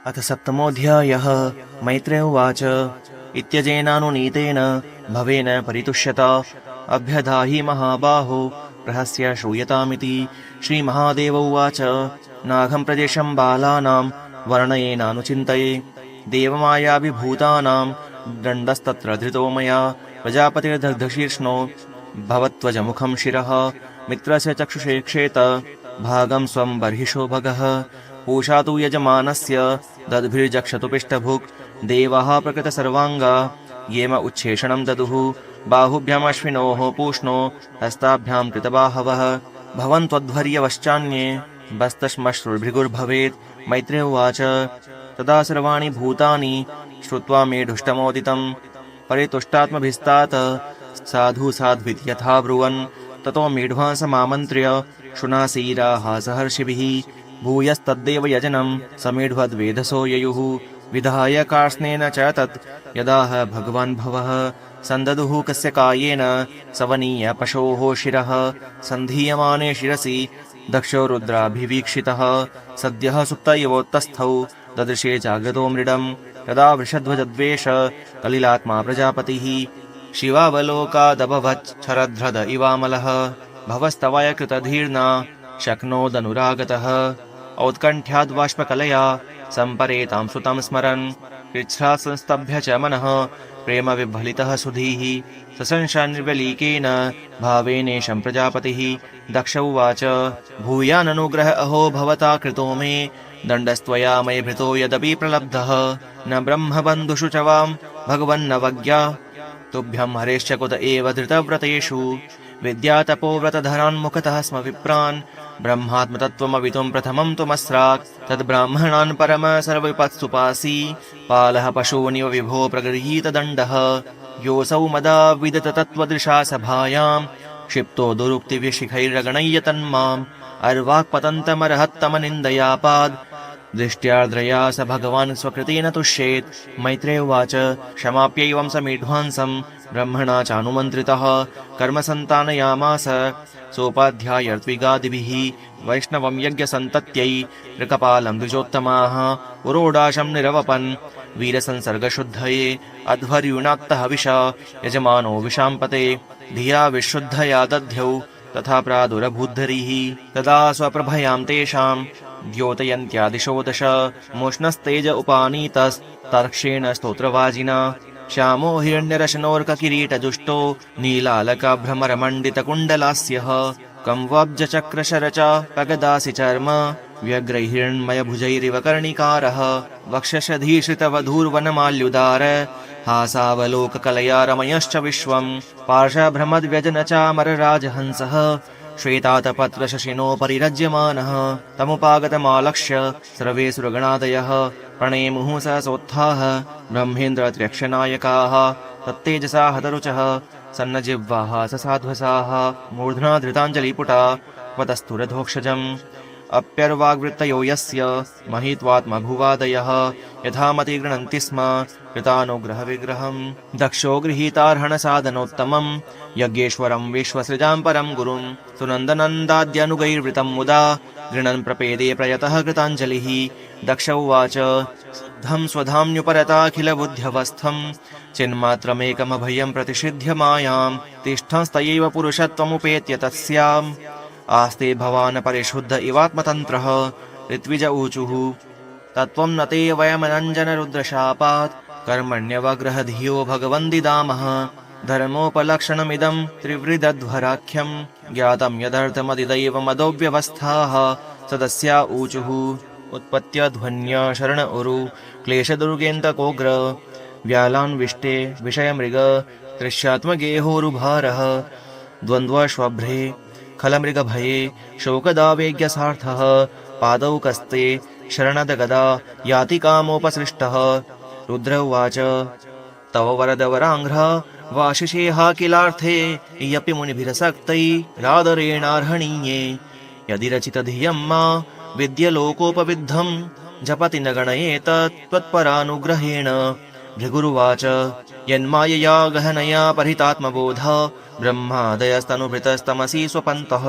अथ सप्तमोऽध्यायः। मैत्रेय उवाच इत्यजेनानुनीतेन भवेन परितुष्यता अभ्यधाहि महाबाहो रहस्य श्रूयतामिति। श्रीमहादेव उवाच नाहं प्रदेशं बालानां वर्णयेनानुचिन्तये देवमायाभिभूतानां दण्डस्तत्र धृतो मया प्रजापतिर्दग्धशीर्ष्णो भवत्वजमुखं शिरः मित्रस्य चक्षुषे क्षेत भागं स्वं बर्हिषो भगः पूषा तु यजमानस्य दद्भिर्जक्षतु पिष्टभुक् देवाः प्रकृतसर्वाङ्गा येम उच्छेषणं ददुः बाहुभ्यामश्विनोः पूष्णो हस्ताभ्यां कृतबाहवः भवन्त्वध्वर्यवश्चान्ये बस्तश्मश्रुर्भृगुर्भवेत्। मैत्रेय उवाच तदा सर्वाणि भूतानि श्रुत्वा मे ढुष्टमोदितं परितुष्टात्मभिस्तात साधु साध्विति यथा ब्रुवन् ततो मेढ्वासमामन्त्र्य शुनासीराः सहर्षिभिः भूयस्तद्देव यजनं समेढ्वद्वेधसो ययुः विधाय कार्ष्णेन च तत् यदाह भगवान् भवः सन्ददुः कस्य कायेन सवनीय पशोः शिरः सन्धीयमाने शिरसि दक्षो रुद्राभिवीक्षितः सद्यः सुप्त इवोत्तस्थौ ददृशे जाग्रतो मृडं तदा वृषध्वजद्वेष कलिलात्मा प्रजापतिः शिवावलोकादभवच्छरध्रद इवामलः भवस्तवय कृतधीर्ना शक्नोदनुरागतः औत्कण्ठ्याद्बाष्पकलया सम्परेतां सुतं स्मरन् कृच्छ्रा संस्तभ्य च मनः प्रेम विह्वलितः सुधीः सशंशान्निर्वलीकेन भावेनेशं प्रजापतिः। दक्ष उवाच भूयाननुग्रह अहो भवता कृतो मे दण्डस्त्वया मयि भृतो यदपि प्रलब्धः न ब्रह्मबन्धुषु च वां भगवन्नवज्ञा तुभ्यं हरेश्च कुत एव धृतव्रतेषु विद्यातपोव्रतधरान्मुखतः स्म विप्रान् ब्रह्मात्मतत्त्वमवितुं प्रथमं त्वमस्राक् तद्ब्राह्मणान् परम सर्वविपत्सुपासि पालः पशूनिव विभो प्रगृहीतदण्डः योऽसौ मदा विदततत्त्वदृशा सभायां क्षिप्तो दुरुक्तिभिशिखैरगणय्य तन्माम् अर्वाक्पतन्तमर्हत्तमनिन्दयापाद् दृष्ट्यार्द्रया स भगवान् स्वकृतेन तुष्येत्। मैत्रेय उवाच क्षमाप्यैवं स मेढ्वांसं ब्रह्मणा चानुमन्त्रितः कर्म सन्तानयामास सोपाध्यायर्त्विगादिभिः वैष्णवं यज्ञसन्तत्यै ऋकपालं द्विजोत्तमाः पुरोडाशं निरवपन् वीरसंसर्गशुद्धये अध्वर्युणाक्तः विषा यजमानो विशाम्पते धिया विशुद्धया दध्यौ तथा प्रादुरभूद्धरिः तदा स्वप्रभयां तेषां द्योतयन्त्यादिशो दश मोष्णस्तेज उपानीतस्तर्क्षेण स्तोत्रवाजिना श्यामो हिरण्यरशनोर्ककिरीटजुष्टो नीलालकाभ्रमरमण्डितकुण्डलास्यः कंवाब्जचक्रशरच पगदासि चर्म व्यग्रैर्हिरण्मयभुजैरिव कर्णिकारः वक्षशधीश्रितवधूर्वनमाल्युदार हासावलोककलया रमयश्च विश्वं पार्श्वभ्रमद्व्यजनचामरराजहंसः श्वेतातपत्रशशिनोपरिरज्यमानः तमुपागतमालक्ष्य सर्वे सुरगणादयः प्रणेमुः सहसोत्थाः ब्रह्मेन्द्रत्र्यक्षनायकाः तत्तेजसा हतरुचः सन्नजिह्वाः ससाध्वसाः मूर्ध्ना धृताञ्जलिपुटा वतस्तुरधोक्षजम् अप्यर्वाग्वृत्तयो यस्य महित्वात्मभुवादयः यथामति गृह्णन्ति स्म कृतानुग्रहविग्रहम् दक्षो गृहीतार्हणसाधनोत्तमं यज्ञेश्वरं विश्वसृजां परं गुरुं सुनन्दनन्दाद्यनुगैर्वृतं मुदा गृह्णन् प्रपेदे प्रयतः कृताञ्जलिः। दक्ष उवाच शुद्धं स्वधाम्युपरताखिलबुद्ध्यवस्थं चिन्मात्रमेकमभयं प्रतिषिध्य मायां तिष्ठंस्तयैव पुरुषत्वमुपेत्य तस्याम् आस्ते भवान् परिशुद्ध इवात्मतन्त्रः। ऋत्विज ऊचुः तत्त्वं न ते वयमनञ्जनरुद्रशापात् कर्मण्यवग्रहधियो भगवन्दिदामः धर्मोपलक्षणमिदं त्रिवृदध्वराख्यं ज्ञातं यदर्थमदिदैवमदोऽव्यवस्थाः सदस्या ऊचुः उत्पत्त्यध्वन्य शरण उरु क्लेशदुर्गेन्तकोग्र व्यालान्विष्टे विषयमृग तृष्यात्मगेहोरुभारः द्वन्द्वश्वभ्रे खलमृगभये शोकदावेग्यसार्थः पादौ कस्ते शरणदगदा याति कामोपसृष्टः। रुद्र उवाच तव वरदवराङ्घ्र वाशिषेहा किलार्थे यपि मुनिभिरसक्तैरादरेणार्हणीये यदि रचितधियं मा विद्यलोकोपविद्धं जपति न गणयेत त्वत्परानुग्रहेण। भृगुरुवाच यन्मायया गहनया परितात्मबोध ब्रह्मादयस्तनुभृतस्तमसि स्वपन्तः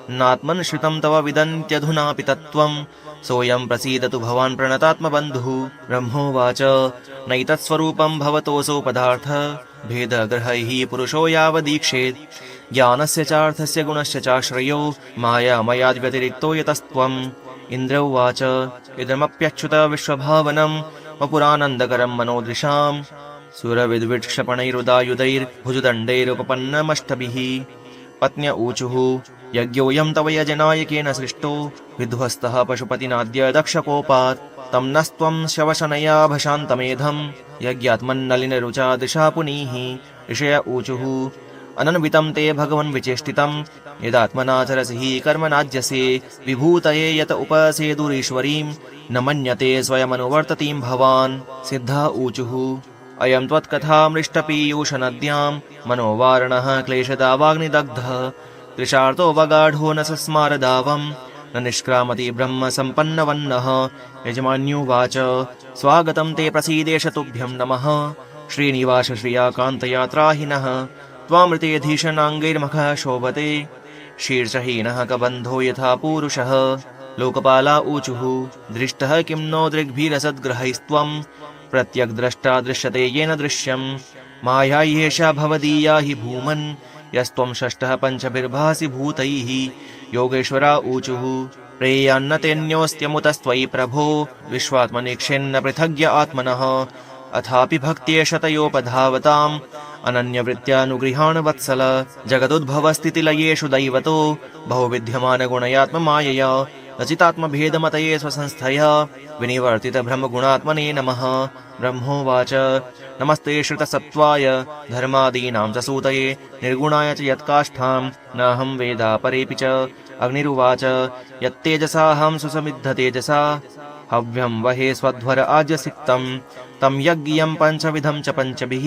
नात्मन् श्रुतं तव विदन्त्यधुनापि तत्त्वम् सोऽयं प्रसीदतु भवान् प्रणतात्मबन्धुः। ब्रह्मोवाच नैतत्स्वरूपं भवतोऽसौ पदार्थ भेदग्रहैः पुरुषो यावदीक्षेत् ज्ञानस्य चार्थस्य गुणस्य चाश्रयो मायामयाद्व्यतिरिक्तो यतस्त्वम्। इन्द्र उवाच इदमप्यच्युत विश्वभावनम् वपुरानन्दकरम् मनोदृशाम् सुरविद्विक्षपणैरुदायुधैर्भुजदण्डैरुपपन्नमष्टभिः। पत्न्य ऊचुः यज्ञोऽयं तव यजनायकेन सृष्टो विध्वस्तः पशुपतिनाद्य दक्षकोपात् तं नस्त्वं शवशनया भशान्तमेधम् यज्ञात्मन्नलिनरुचा दिशा पुनीः। ऋषय ऊचुः अनन्वितं ते भगवन् विचेष्टितं यदात्मनाचरसि कर्मणाज्यसे विभूतये यत उपसेदुरीश्वरीं न मन्यते स्वयमनुवर्ततीं भवान्। सिद्धा ऊचुः अयं त्वत्कथामृष्टपीयूषनद्यां मनोवारणः क्लेशदावाग्निदग्धः तृषार्तोऽवगाढो न सस्मारदावम् न निष्क्रामति ब्रह्म सम्पन्नवन्नः। यजमान्युवाच स्वागतं ते प्रसीदेश तुभ्यं नमः श्रीनिवास श्रियाकान्तयात्राहिनः त्वामृतेऽधीशनाङ्गैर्मखः शोभते शीर्षहीनः कबन्धो यथा पूरुषः। लोकपाला ऊचुः दृष्टः किं नो दृग्भिरसद्ग्रहैस्त्वं प्रत्यग्द्रष्टा दृश्यते येन दृश्यम् माया ह्येषा भवदीया हि भूमन् यस्त्वं षष्ठः पञ्चभिर्भासि भूतैः। योगेश्वरा ऊचुः प्रेयान्न तेऽन्योऽस्त्यमुतस्त्वयि प्रभो विश्वात्मनिक्षेन्न पृथग्य आत्मनः अथापि भक्त्येष तयोपधावताम् अनन्यवृत्त्यानुगृहाण वत्सल। जगदुद्भवस्थितिलयेषु दैवतो बहुविद्यमानगुणयात्ममायया रचितात्मभेदमतये स्वसंस्थया विनिवर्तितभ्रमगुणात्मने नमः। ब्रह्मोवाच नमस्ते श्रुतसत्त्वाय धर्मादीनां च सूतये निर्गुणाय च यत्काष्ठां नाहं वेदापरेऽपि च। अग्निरुवाच यत्तेजसाहं सुसमिद्धतेजसा हव्यं वहे स्वध्वर आज्यसिक्तं तं यज्ञियं पञ्चविधं च पञ्चभिः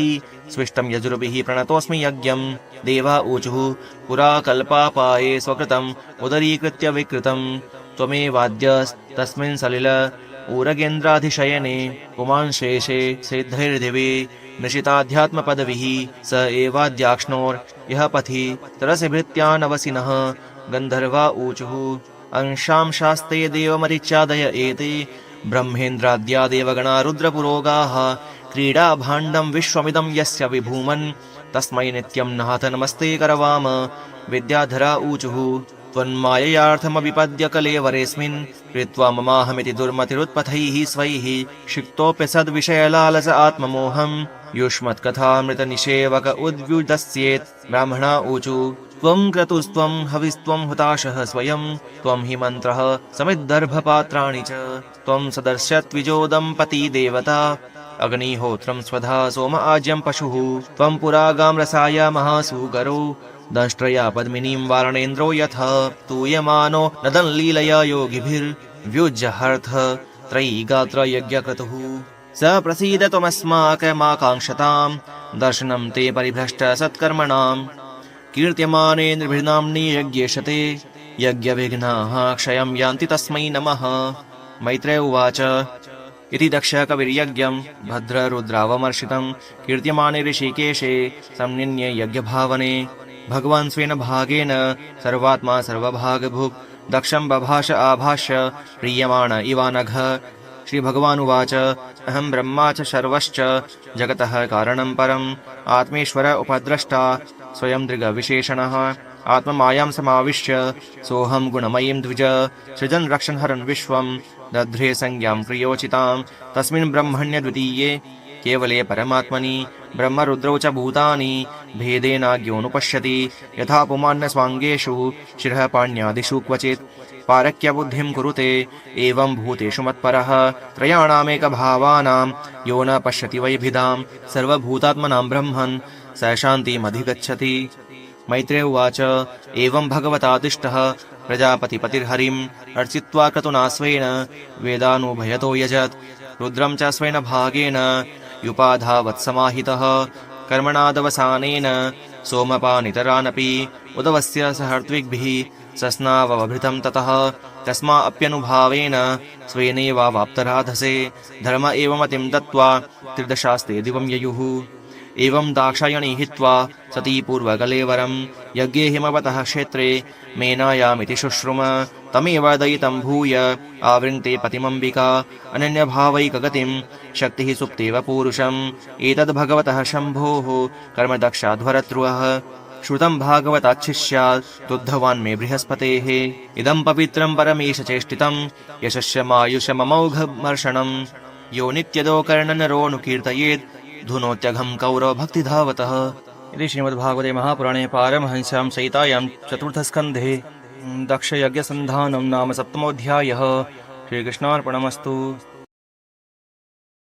स्विष्टं यजुर्भिः प्रणतोऽस्मि यज्ञम्। देवा ऊचुः पुरा कल्पापाये स्वकृतम् उदरीकृत्य विकृतं त्वमेवाद्यस्तस्मिन् सलिल ऊरगेन्द्राधिशयने पुमांशेषे सिद्धैर्दिवि निशिताध्यात्मपदविः स एवाद्याक्ष्णोर्यः पथि तरसि भृत्यानवसिनः। गन्धर्वा ऊचुः अंशांशास्ते देवमरिच्यादय एते ब्रह्मेन्द्राद्या देवगणा रुद्रपुरोगाः क्रीडाभाण्डं विश्वमिदं यस्य विभूमन् तस्मै नित्यं नाथ नमस्ते करवाम। विद्याधरा ऊचुः त्वन्माययार्थमविपद्य कलेवरेऽस्मिन् कृत्वा ममाहमिति दुर्मतिरुत्पथैः स्वैः क्षिप्तोऽप्य सद्विषयलालस आत्ममोहम् युष्मत्कथामृतनिषेवक उद्व्युदस्येत्। ब्राह्मणा ऊचु त्वं क्रतुस्त्वं हविस्त्वं हुताशः स्वयं त्वं हि मन्त्रः समिद्धर्भपात्राणि च त्वं सदर्शत्विजोदम्पती देवता अग्निहोत्रं स्वधा सोम आज्यं पशुः त्वं पुरा गाम्रसाय महासूकरो दंष्ट्रया पद्मिनीं वारणेन्द्रो यथा तूयमानो नदन्लीलया योगिभिर्व्युज्यहर्थ त्रयीगात्र यज्ञक्रतुः। स प्रसीद त्वमस्माकमाकाङ्क्षतां दर्शनं ते परिभ्रष्ट सत्कर्मणाम् कीर्त्यमाने नृभिर्नाम्नि यज्ञेशते यज्ञविघ्नाः क्षयं यान्ति तस्मै नमः। मैत्रेय उवाच इति दक्षकविर्यज्ञं भद्ररुद्रावमर्शितं कीर्त्यमाने ऋषिकेशे संनिन्ये यज्ञभावने भगवान् स्वेन भागेन सर्वात्मा सर्वभागभुक् दक्षं बभाष आभाष्य प्रीयमाण इवानघ। श्रीभगवानुवाच अहं ब्रह्मा च सर्वश्च जगतः कारणं परम् आत्मेश्वर उपद्रष्टा स्वयं दृग्विशेषणः आत्ममायां समाविश्य सोऽहं गुणमयीं द्विज सृजन् रक्षन् हरन् विश्वं दध्रे संज्ञां प्रियोचितां तस्मिन् ब्रह्मण्यद्वितीये केवले परमात्मनि ब्रह्मरुद्रौ च भूतानि भेदेनाज्ञोऽनुपश्यति यथा पुमान्यस्वाङ्गेषु शिरः पाण्यादिषु क्वचित् पारक्यबुद्धिं कुरुते एवं भूतेषु मत्परः त्रयाणामेकभावानां यो न पश्यति वैभिधां सर्वभूतात्मनां ब्रह्मन् स शान्तिमधिगच्छति। मैत्रेय उवाच एवं भगवतादिष्टः प्रजापतिपतिर्हरिम् अर्चित्वा क्रतुना स्वेन वेदानुभयतो यजत् रुद्रं च स्वेन भागेन युपाधावत्समाहितः कर्मणादवसानेन सोमपानितरानपि उदवस्य सहर्त्विग्भिः सस्नावभृतं ततः तस्माऽप्यनुभावेन स्वेनैवावाप्तराधसे धर्म एव मतिं दत्त्वा त्रिदशास्ते दिवं ययुः। एवं दाक्षायणी हित्वा सती पूर्वकलेवरं यज्ञे हिमवतः क्षेत्रे मेनायामिति शुश्रुम तमेव दयितं भूय आवृङ्क्ते पतिमम्बिका अनन्यभावैकगतिं शक्तिः सुप्तेव पूरुषम् एतद्भगवतः शम्भोः कर्मदक्षाध्वरत्रुवः श्रुतं भागवताच्छिष्यात् तुद्धवान् मे बृहस्पतेः इदं पवित्रं परमेश चेष्टितं यशस्यमायुषममौघमर्षणं यो नित्यदो कर्णनरोऽनुकीर्तयेत् धुनोत्यघं कौरव भक्तिधावतः। इति श्रीमद्भागवते महापुराणे पारमहंस्यां संहितायां चतुर्थस्कन्धे दक्षयज्ञसन्धानं नाम सप्तमोऽध्यायः। श्रीकृष्णार्पणमस्तु।